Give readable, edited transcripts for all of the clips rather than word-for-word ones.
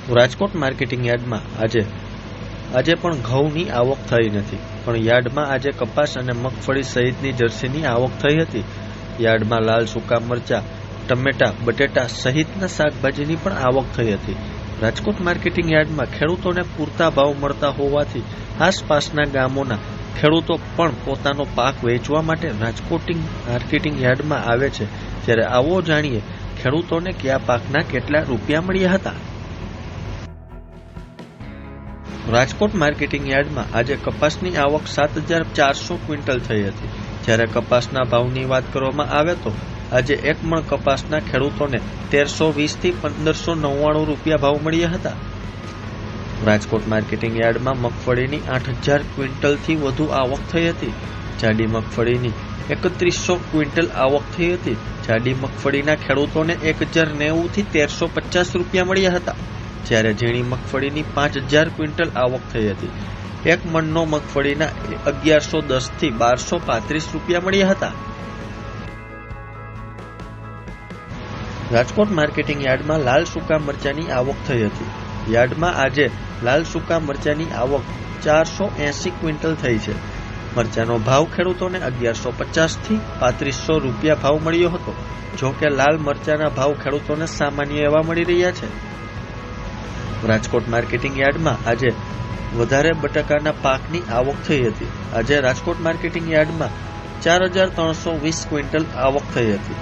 Rajkot marketing યાર્ડમાં આજે પણ ઘઉંની આવક થઈ નથી, પણ યાર્ડમાં આજે કપાસ અને મગફળી સહિતની જર્સીની આવક થઈ હતી. યાર્ડમાં લાલ સૂકા મરચા, ટમેટા, બટેટા સહિતના શાકભાજીની પણ આવક થઈ હતી. રાજકોટ માર્કેટિંગ યાર્ડમાં ખેડૂતોને પૂરતા ભાવ મળતા હોવાથી આસપાસના ગામોના ખેડૂતો પણ પોતાનો પાક વેચવા માટે રાજકોટ માર્કેટિંગ યાર્ડમાં આવે છે. ત્યારે આવો જાણીએ ખેડૂતોને કયા પાકના કેટલા રૂપિયા મળ્યા હતા. રાજકોટ માર્કેટિંગ યાર્ડમાં આજે કપાસની આવક 7,400 ક્વિન્ટલ થઈ હતી. જ્યારે કપાસના ભાવની વાત કરવામાં આવે તો આજે એક મણ કપાસના ખેડૂતોને 1,320 થી 1,599 રૂપિયા ભાવ મળ્યા હતા. રાજકોટ માર્કેટિંગ યાર્ડમાં મગફળીની 8,000 ક્વિન્ટલથી વધુ આવક થઈ હતી. જાડી મગફળીની 3,100 ક્વિન્ટલ આવક થઈ હતી. જાડી મગફળીના ખેડૂતોને 1,090 થી 1,350 રૂપિયા મળ્યા હતા. જ્યારે ઝીણી મગફળીની 5,000 ક્વિન્ટલ આવક થઈ હતી. એક મણનો મગફળીના 1,110 થી 1,235 રૂપિયા મળ્યા હતા. રાજકોટ માર્કેટિંગ યાર્ડમાં લાલ સૂકા મરચાની આવક થઈ હતી. યાર્ડમાં આજે લાલ સૂકા મરચાની આવક 480 ક્વિન્ટલ થઈ છે. મરચાનો ભાવ ખેડૂતોને 1,150 થી 3,500 રૂપિયા ભાવ મળ્યો હતો. જો કે લાલ મરચાના ભાવ ખેડૂતોને સામાન્ય એવા મળી રહ્યા છે. રાજકોટ માર્કેટિંગ યાર્ડમાં આજે વધારે બટાકાના પાકની આવક થઈ હતી. આજે રાજકોટ માર્કેટિંગ યાર્ડમાં 4,320 ક્વિન્ટલ આવક થઈ હતી.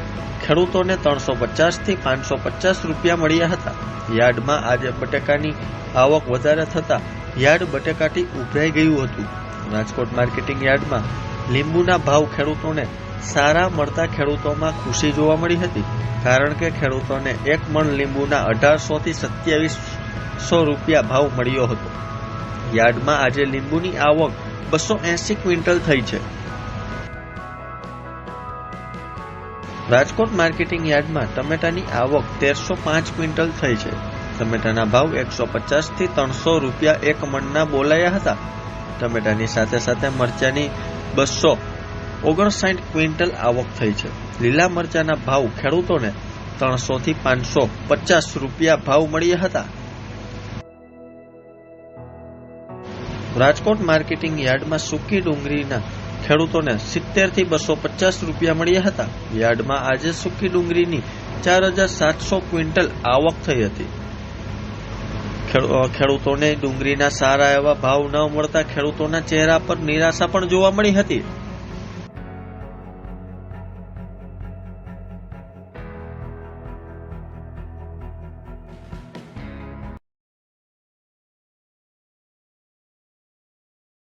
ખેડૂતોને 350 થી 550 રૂપિયા મળ્યા હતા. યાર્ડમાં આજે બટાકાની આવક વધારે થતા યાર્ડ બટાકાથી ઉભરાઈ ગયું હતું. રાજકોટ માર્કેટિંગ યાર્ડમાં લીંબુના ભાવ ખેડૂતોને સારા મળતા ખેડૂતોમાં ખુશી જોવા મળી હતી. કારણ કે ખેડૂતોને એક મણ લીંબુના 1,800 થી 2,700 રૂપિયા ભાવ મળ્યો હતો. યાર્ડમાં આજે લીંબુની આવક 280 ક્વિન્ટલ થઈ છે. રાજકોટ માર્કેટિંગ યાર્ડમાં ટમેટાની આવક 1,305 ક્વિન્ટલ થઈ છે. ટમેટાના ભાવ 150 થી 300 રૂપિયા એક મણના બોલાયા હતા. ટમેટાની સાથે સાથે મરચાની 259 ક્વિન્ટલ આવક થઈ છે. લીલા મરચાના ભાવ ખેડૂતોને 300 થી 550 રૂપિયા ભાવ મળ્યા હતા. રાજકોટ માર્કેટિંગ યાર્ડમાં સૂકી ડુંગળીના ખેડૂતોને 70 થી 250 રૂપિયા મળ્યા હતા. યાર્ડમાં આજે સૂકી ડુંગળીની 4,700 ક્વિન્ટલ આવક થઈ હતી. ખેડૂતોને ડુંગળીના સારા એવા ભાવ ન મળતા ખેડૂતોના ચહેરા પર નિરાશા પણ જોવા મળી હતી.